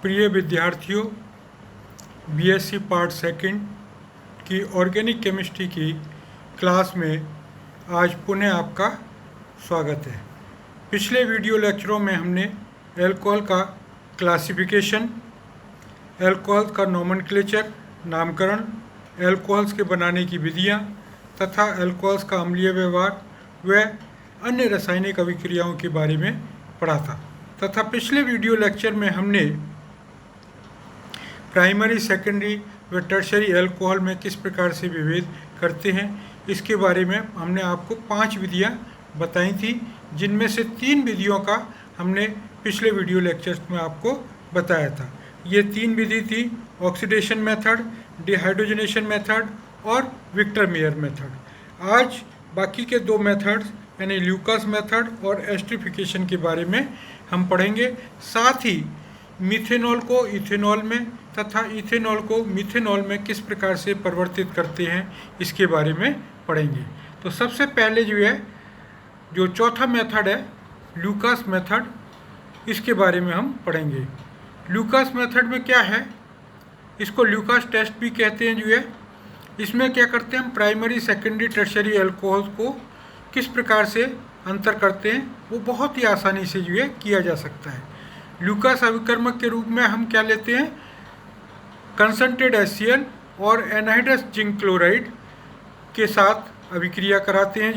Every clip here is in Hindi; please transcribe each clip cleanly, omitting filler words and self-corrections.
प्रिय विद्यार्थियों, बीएससी पार्ट सेकंड की ऑर्गेनिक केमिस्ट्री की क्लास में आज पुनः आपका स्वागत है। पिछले वीडियो लेक्चरों में हमने अल्कोहल का क्लासिफिकेशन, अल्कोहल का नोमेनक्लेचर नामकरण, अल्कोहल्स के बनाने की विधियाँ तथा अल्कोहल्स का अम्लीय व्यवहार व अन्य रासायनिक अभिक्रियाओं के बारे में पढ़ा था। तथा पिछले वीडियो लेक्चर में हमने प्राइमरी, सेकेंडरी व टर्शरी अल्कोहल में किस प्रकार से विभेद करते हैं इसके बारे में हमने आपको 5 विधियां बताई थी, जिनमें से 3 विधियों का हमने पिछले वीडियो लेक्चर्स में आपको बताया था। ये 3 विधि थी ऑक्सीडेशन मेथड, डिहाइड्रोजनेशन मेथड और विक्टर मेयर मेथड। आज बाकी के 2 मेथड्स यानी ल्यूकास मेथड और एस्टरिफिकेशन के बारे में हम पढ़ेंगे। साथ ही मीथेनॉल को इथेनॉल में तथा इथेनॉल को मीथेनॉल में किस प्रकार से परिवर्तित करते हैं इसके बारे में पढ़ेंगे। तो सबसे पहले जो चौथा मेथड है ल्यूकास मेथड, इसके बारे में हम पढ़ेंगे। ल्यूकास मेथड में क्या है, इसको ल्यूकास टेस्ट भी कहते हैं। इसमें क्या करते हैं हम, प्राइमरी, सेकेंडरी, टर्शरी अल्कोहल को किस प्रकार से अंतर करते हैं वो बहुत ही आसानी से किया जा सकता है। ल्यूकास अभिकर्मक के रूप में हम क्या लेते हैं, कंसंट्रेटेड HCl और एनहाइड्रस जिंक क्लोराइड के साथ अभिक्रिया कराते हैं।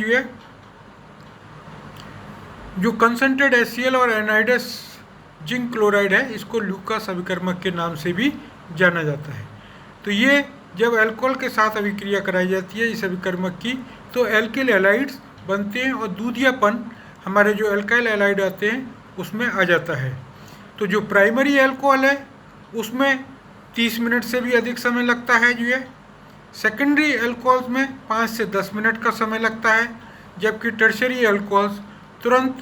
जो कंसंट्रेटेड HCl और एनहाइड्रस जिंक क्लोराइड है, इसको ल्यूकास अभिकर्मक के नाम से भी जाना जाता है। तो ये जब अल्कोहल के साथ अभिक्रिया कराई जाती है इस अभिकर्मक की, तो एल्किल हैलाइड्स बनते हैं और दूधियापन हमारे जो एल्काइल हैलाइड आते हैं उसमें आ जाता है। तो जो प्राइमरी अल्कोहल है उसमें 30 मिनट से भी अधिक समय लगता है। सेकेंडरी अल्कोहल्स में 5 से 10 मिनट का समय लगता है, जबकि टर्शरी अल्कोहल्स तुरंत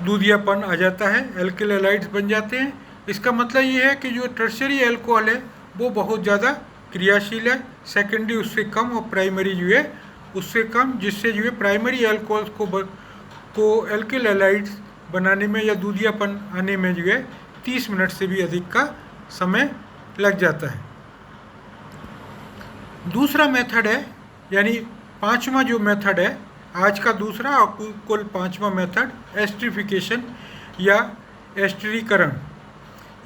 दूधियापन आ जाता है, एल्किल हैलाइड्स बन जाते हैं। इसका मतलब ये है कि जो टर्शरी अल्कोहल है वो बहुत ज़्यादा क्रियाशील है, सेकेंडरी उससे कम और प्राइमरी उससे कम, जिससे प्राइमरी अल्कोहल्स को एल्किल हैलाइड्स बनाने में या दूधियापन आने में 30 मिनट से भी अधिक का समय लग जाता है। दूसरा मेथड है, यानी 5वां जो मेथड है आज का दूसरा और कुल 5वां मेथड, एस्टरिफिकेशन या एस्टरीकरण।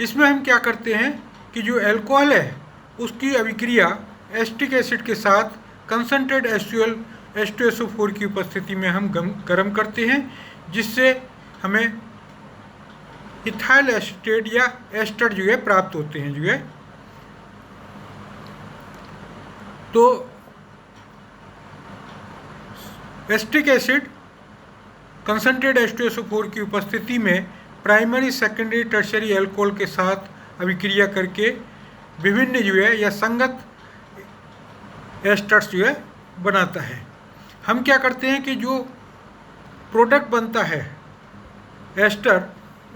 इसमें हम क्या करते हैं कि जो अल्कोहल है उसकी अभिक्रिया एस्टिक एसिड के साथ कंसंट्रेटेड HCl H2SO4 की उपस्थिति में हम गर्म करते हैं, जिससे हमें इथाइल एसीटेट या एस्टर प्राप्त होते हैं। तो एस्टिक एसिड कंसंट्रेटेड H2SO4 की उपस्थिति में प्राइमरी, सेकेंडरी, टर्शरी अल्कोहल के साथ अभिक्रिया करके विभिन्न या संगत एस्टर्स बनाता है। हम क्या करते हैं कि जो प्रोडक्ट बनता है एस्टर,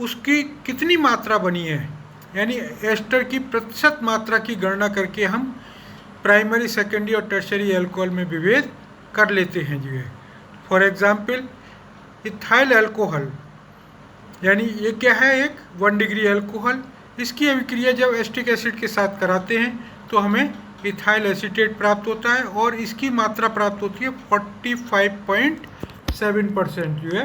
उसकी कितनी मात्रा बनी है, यानी एस्टर की प्रतिशत मात्रा की गणना करके हम प्राइमरी, सेकेंडरी और टर्शरी अल्कोहल में विभेद कर लेते हैं। फॉर एग्जांपल इथाइल अल्कोहल, यानी ये क्या है, एक 1 डिग्री अल्कोहल, इसकी अभिक्रिया जब एस्टिक एसिड के साथ कराते हैं तो हमें इथाइल एसीटेट प्राप्त होता है और इसकी मात्रा प्राप्त होती है 45.7% ये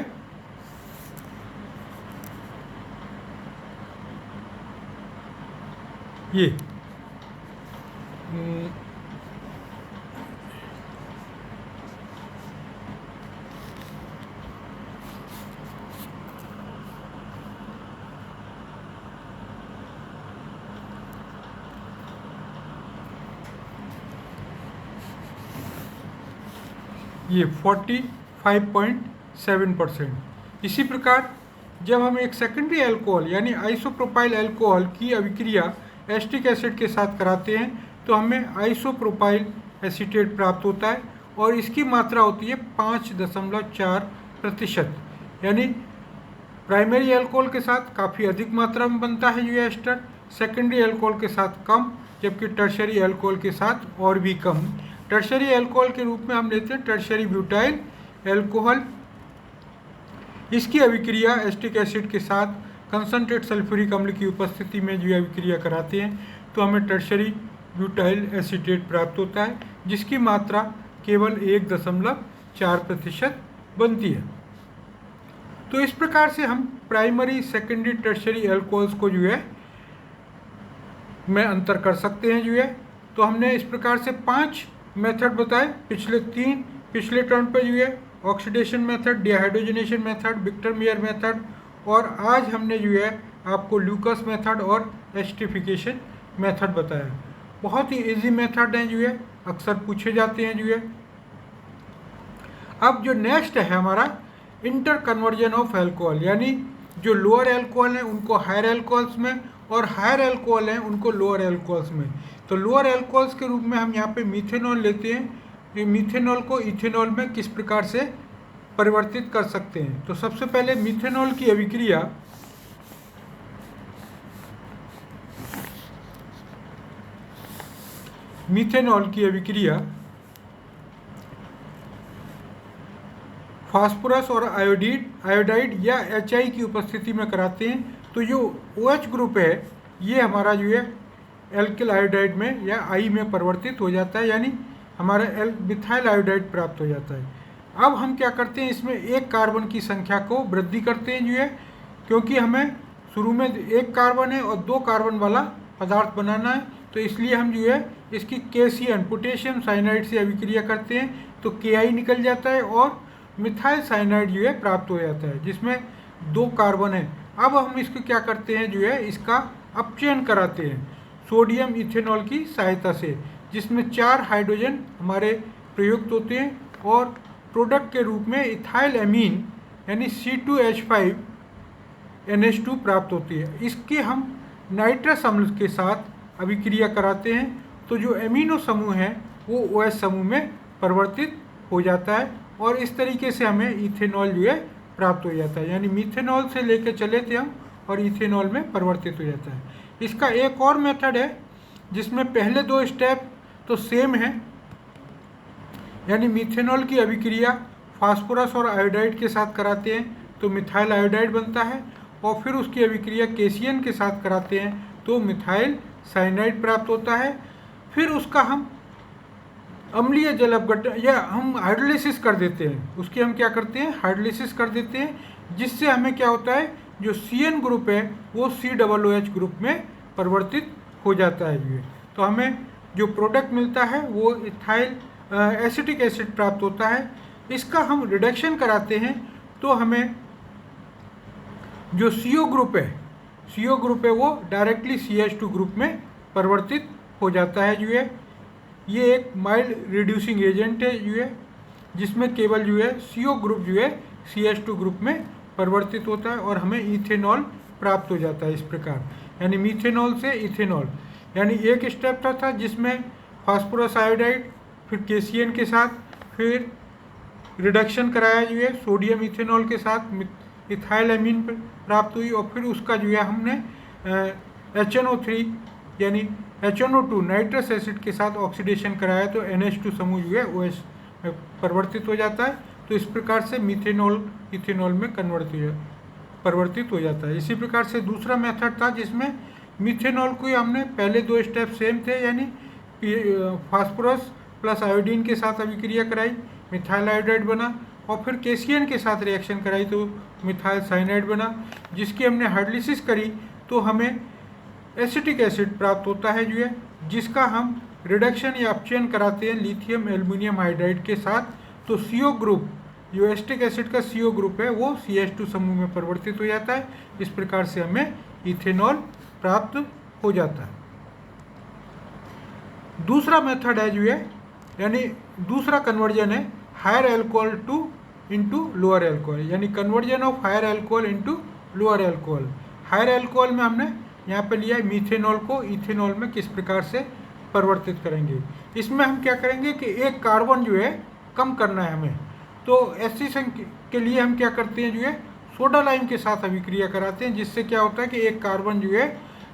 45.7%। इसी प्रकार जब हम एक सेकेंडरी अल्कोहल यानी आइसोप्रोपाइल अल्कोहल की अभिक्रिया एस्टिक एसिड के साथ कराते हैं तो हमें आइसोप्रोपाइल एसीटेट प्राप्त होता है और इसकी मात्रा होती है 5.4%। यानी प्राइमरी अल्कोहल के साथ काफ़ी अधिक मात्रा में बनता है एस्टर, सेकेंडरी अल्कोहल के साथ कम, जबकि टर्शरी अल्कोहल के साथ और भी कम। टर्शरी अल्कोहल के रूप में हम लेते हैं टर्शरी ब्यूटाइल अल्कोहल। इसकी अभिक्रिया एस्टिक एसिड के साथ कंसनट्रेट सल्फ्यूरिक अम्ल की उपस्थिति में जो है अभिक्रिया कराते हैं तो हमें टर्शरी ब्यूटाइल एसीटेट प्राप्त होता है, जिसकी मात्रा केवल 1.4% बनती है। तो इस प्रकार से हम प्राइमरी, सेकेंडरी, टर्शरी एल्कोहल्स को जो है में अंतर कर सकते हैं जो है। तो हमने इस प्रकार से 5 मेथड बताए, पिछले टर्म पे जो है oxidation method, dehydrogenation method, Victor Meyer method, और आज हमने जो है आपको ल्यूकास मेथड और एस्टरिफिकेशन मेथड बताया। बहुत ही इजी मेथड हैं जो है, अक्सर पूछे जाते हैं जो है। अब जो नेक्स्ट है हमारा इंटर कन्वर्जन ऑफ एल्कोहल, यानी जो लोअर एल्कोहल हैं उनको हायर एल्कोहल्स में और हायर एल्कोहल हैं उनको लोअर एल्कोहल्स में। तो लोअर एल्कोहल्स के रूप में हम यहाँ पे मीथेनॉल लेते हैं। ये मीथेनॉल को इथेनॉल में किस प्रकार से परिवर्तित कर सकते हैं। तो सबसे पहले मीथेनॉल की अभिक्रिया फास्फोरस और आयोडाइड या HI की उपस्थिति में कराते हैं। तो जो OH ग्रुप है ये हमारा जो है एल्किल आयोडाइड में या I में परिवर्तित हो जाता है, यानी हमारा मिथाइल आयोडाइड प्राप्त हो जाता है। अब हम क्या करते हैं, इसमें एक कार्बन की संख्या को वृद्धि करते हैं जो है, क्योंकि हमें शुरू में एक कार्बन है और 2 कार्बन वाला पदार्थ बनाना है। तो इसलिए हम जो है इसकी KCN पोटेशियम साइनाइड से अभिक्रिया करते हैं तो Ki निकल जाता है और मिथाइल साइनाइड जो है प्राप्त हो जाता है, जिसमें 2 कार्बन है। अब हम इसको क्या करते हैं जो है इसका अपचयन कराते हैं सोडियम इथेनॉल की सहायता से, जिसमें 4 हाइड्रोजन हमारे प्रयुक्त होते हैं और प्रोडक्ट के रूप में इथाइल एमीन यानी C2H5NH2 प्राप्त होती है। इसके हम नाइट्रस अम्ल के साथ अभिक्रिया कराते हैं तो जो एमिनो समूह है वो OH समूह में परिवर्तित हो जाता है और इस तरीके से हमें इथेनॉल जो है प्राप्त हो जाता है। यानी मीथेनॉल से लेके चले थे हम और इथेनॉल में परिवर्तित हो जाता है। इसका एक और मेथड है जिसमें पहले 2 स्टेप तो सेम है, यानी मीथेनॉल की अभिक्रिया फास्फोरस और आयोडाइड के साथ कराते हैं तो मिथाइल आयोडाइड बनता है, और फिर उसकी अभिक्रिया KCN के साथ कराते हैं तो मिथाइल साइनाइड प्राप्त होता है। फिर उसका हम अम्लीय जल अपघटन या हम हाइड्रोलिसिस कर देते हैं, उसकी हम क्या करते हैं हाइड्रोलिसिस कर देते हैं, जिससे हमें क्या होता है जो CN ग्रुप है वो COOH ग्रुप में परिवर्तित हो जाता है। तो हमें जो प्रोडक्ट मिलता है वो इथाइल एसिटिक एसिड प्राप्त होता है। इसका हम रिडक्शन कराते हैं तो हमें जो CO ग्रुप है वो डायरेक्टली CH2 ग्रुप में परिवर्तित हो जाता है जो है। ये एक माइल्ड रिड्यूसिंग एजेंट है जो है, जिसमें केवल जो है CO ग्रुप जो है CH2 ग्रुप में परिवर्तित होता है और हमें इथेनॉल प्राप्त हो जाता है। इस प्रकार यानी मीथेनॉल से इथेनॉल, यानी एक स्टेप था जिसमें फास्फोरस आयोडाइड फिर KCN के साथ फिर रिडक्शन कराया जो है सोडियम इथेनॉल के साथ इथाइल एमीन प्राप्त हुई, और फिर उसका जो है हमने HNO3 यानी HNO2 नाइट्रस एसिड के साथ ऑक्सीडेशन कराया तो NH2 समूह जो है OH में परिवर्तित हो जाता है। तो इस प्रकार से मीथेनॉल इथेनॉल में परिवर्तित हो जाता है। इसी प्रकार से दूसरा मेथड था जिसमें मीथेनॉल को हमने पहले 2 स्टेप सेम थे, यानी फास्फोरस प्लस आयोडीन के साथ अभिक्रिया कराई, मिथाइल आयोडाइड बना, और फिर KCN के साथ रिएक्शन कराई तो मिथाइल साइनाइड बना, जिसकी हमने हाइड्रोलिसिस करी तो हमें एसिटिक एसिड प्राप्त होता है जो है, जिसका हम रिडक्शन या अपचयन कराते हैं लिथियम एल्युमिनियम हाइड्राइड के साथ तो CO ग्रुप जो एसिटिक एसिड का CO ग्रुप है वो CH2 समूह में परिवर्तित हो जाता है। इस प्रकार से हमें इथेनॉल प्राप्त हो जाता है। दूसरा मेथड है जो है, यानी दूसरा कन्वर्जन है higher alcohol into lower alcohol, यानी conversion of higher alcohol into lower alcohol. Higher alcohol में हमने यहाँ पे लिया है मीथेनॉल को इथेनॉल में किस प्रकार से परिवर्तित करेंगे। इसमें हम क्या करेंगे कि एक कार्बन जो है कम करना है हमें, तो ऐसी संख्या के लिए हम क्या करते हैं जो है सोडा लाइम के साथ अभिक्रिया कराते हैं, जिससे क्या होता है कि एक कार्बन जो है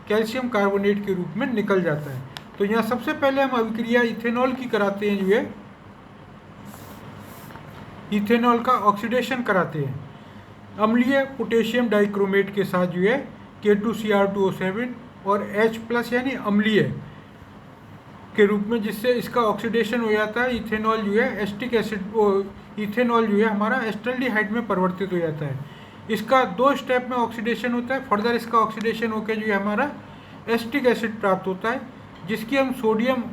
कैल्शियम कार्बोनेट के रूप में निकल जाता है। तो यहाँ सबसे पहले हम अभिक्रिया इथेनॉल की कराते हैं जो है, इथेनॉल का ऑक्सीडेशन कराते हैं। अम्लीय पोटेशियम डाइक्रोमेट के साथ जो है K2Cr2O7 और H+ यानी अम्लीय के रूप में, जिससे इसका ऑक्सीडेशन हो जाता है। इथेनॉल जो है एस्टिक एसिड इथेनॉल जो है हमारा एस्टल्डिहाइड में परिवर्तित हो जाता है। इसका 2 स्टेप में ऑक्सीडेशन होता है। फर्दर इसका ऑक्सीडेशन होकर जो है हमारा एस्टिक एसिड प्राप्त होता है, जिसकी हम सोडियम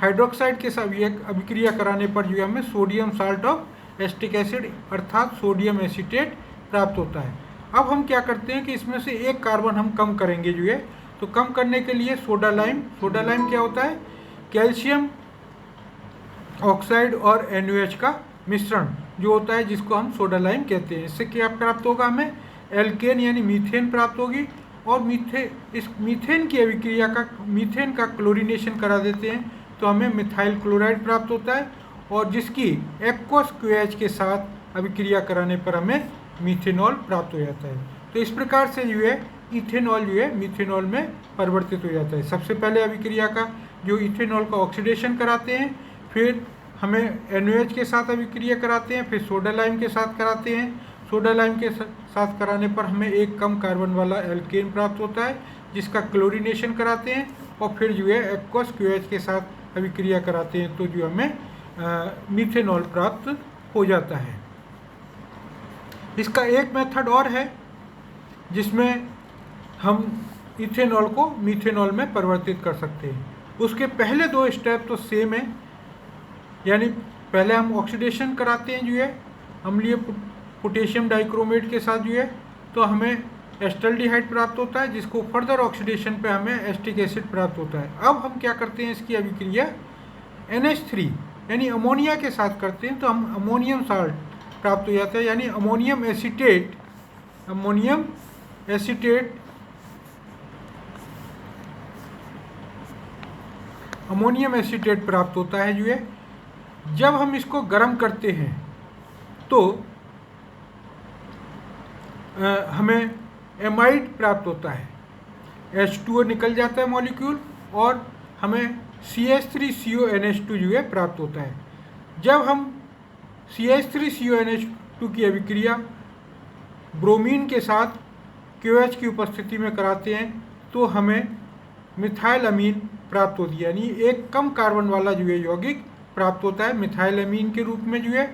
हाइड्रोक्साइड के साथ अभिक्रिया कराने पर जो है हमें sodium salt of acetic acid अर्थात सोडियम एसीटेट प्राप्त होता है। अब हम क्या करते हैं कि इसमें से एक कार्बन हम कम करेंगे जो है, तो कम करने के लिए सोडा लाइम क्या होता है? कैल्शियम ऑक्साइड और NaOH का मिश्रण जो होता है, जिसको हम सोडा लाइम कहते हैं। इससे क्या प्राप्त होगा? हमें एल्केन यानी मीथेन प्राप्त होगी। और इस मीथेन की अभिक्रिया का मीथेन का क्लोरीनेशन करा देते हैं तो हमें मिथाइल क्लोराइड प्राप्त होता है, और जिसकी एक्वस QH के साथ अभिक्रिया कराने पर हमें मीथेनॉल प्राप्त हो जाता है। तो इस प्रकार से जो है इथेनॉल जो है मीथेनॉल में परिवर्तित हो जाता है। सबसे पहले अभिक्रिया का जो इथेनॉल का ऑक्सीडेशन कराते हैं, फिर हमें NaOH के साथ अभिक्रिया कराते हैं, फिर सोडा लाइम के साथ कराते हैं। सोडा लाइम के साथ कराने पर हमें एक कम कार्बन वाला एल्केन प्राप्त होता है, जिसका क्लोरीनेशन कराते हैं, और फिर जो है एक्वस QH के साथ अभिक्रिया कराते हैं तो जो हमें मीथेनॉल प्राप्त हो जाता है। इसका एक मेथड और है जिसमें हम इथेनॉल को मीथेनॉल में परिवर्तित कर सकते हैं। उसके पहले 2 स्टेप तो सेम है, यानी पहले हम ऑक्सीडेशन कराते हैं जो है अम्लीय पोटेशियम डाइक्रोमेट के साथ जो है, तो हमें एस्टल्डिहाइड प्राप्त होता है, जिसको फर्दर ऑक्सीडेशन पे हमें एस्टिक एसिड प्राप्त होता है। अब हम क्या करते हैं, इसकी अभिक्रिया NH3 यानी अमोनिया के साथ करते हैं तो हम अमोनियम साल्ट प्राप्त हो जाता है, यानी अमोनियम एसीटेट प्राप्त होता है जो है। जब हम इसको गर्म करते हैं तो हमें एमाइड प्राप्त होता है, H2O निकल जाता है मॉलिक्यूल, और हमें CH3CONH2 जो है प्राप्त होता है। जब हम CH3CONH2 की अभिक्रिया ब्रोमीन के साथ QH की उपस्थिति में कराते हैं तो हमें मिथाइल अमीन प्राप्त होती है, यानी एक कम कार्बन वाला जो है यौगिक प्राप्त होता है मिथाइल अमीन के रूप में जो है,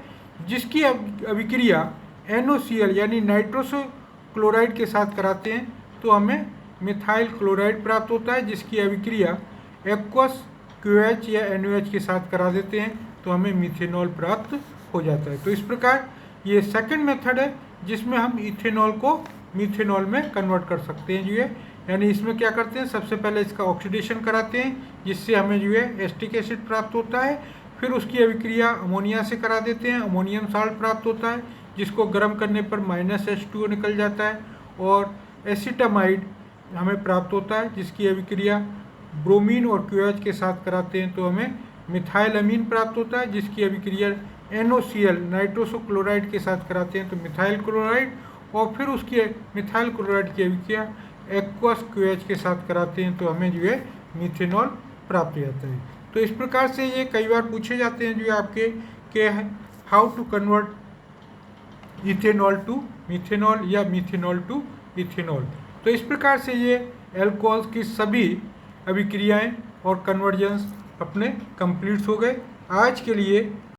जिसकी अभिक्रिया NOCl यानी नाइट्रोसो क्लोराइड के साथ कराते हैं तो हमें मिथाइल क्लोराइड प्राप्त होता है, जिसकी अभिक्रिया एक्वस QH या NaOH के साथ करा देते हैं तो हमें मीथेनॉल प्राप्त हो जाता है। तो इस प्रकार ये सेकंड मेथड है जिसमें हम इथेनॉल को मीथेनॉल में कन्वर्ट कर सकते हैं जो है, यानी इसमें क्या करते हैं, सबसे पहले इसका ऑक्सीडेशन कराते हैं जिससे हमें जो है एस्टिक एसिड प्राप्त होता है, फिर उसकी अभिक्रिया अमोनिया से करा देते हैं, अमोनियम साल्ट प्राप्त होता है, जिसको गर्म करने पर -H2O निकल जाता है, और एसिटामाइड हमें प्राप्त होता है, जिसकी अभिक्रिया ब्रोमीन और QH के साथ कराते हैं तो हमें मिथाइल अमीन प्राप्त होता है, जिसकी अभिक्रिया NOCl नाइट्रोसो क्लोराइड के साथ कराते हैं तो मिथाइल क्लोराइड, और फिर उसकी मिथाइल क्लोराइड की अभिक्रिया एक्वस QH के साथ कराते हैं तो हमें जो है मीथेनॉल प्राप्त हो जाता है। तो इस प्रकार से ये कई बार पूछे जाते हैं जो आपके के how to convert ethanol to methanol या मीथेनॉल टू इथेनॉल। तो इस प्रकार से ये एल्कोहल्स की सभी अभिक्रियाएं और कन्वर्जन्स अपने कंप्लीट हो गए। आज के लिए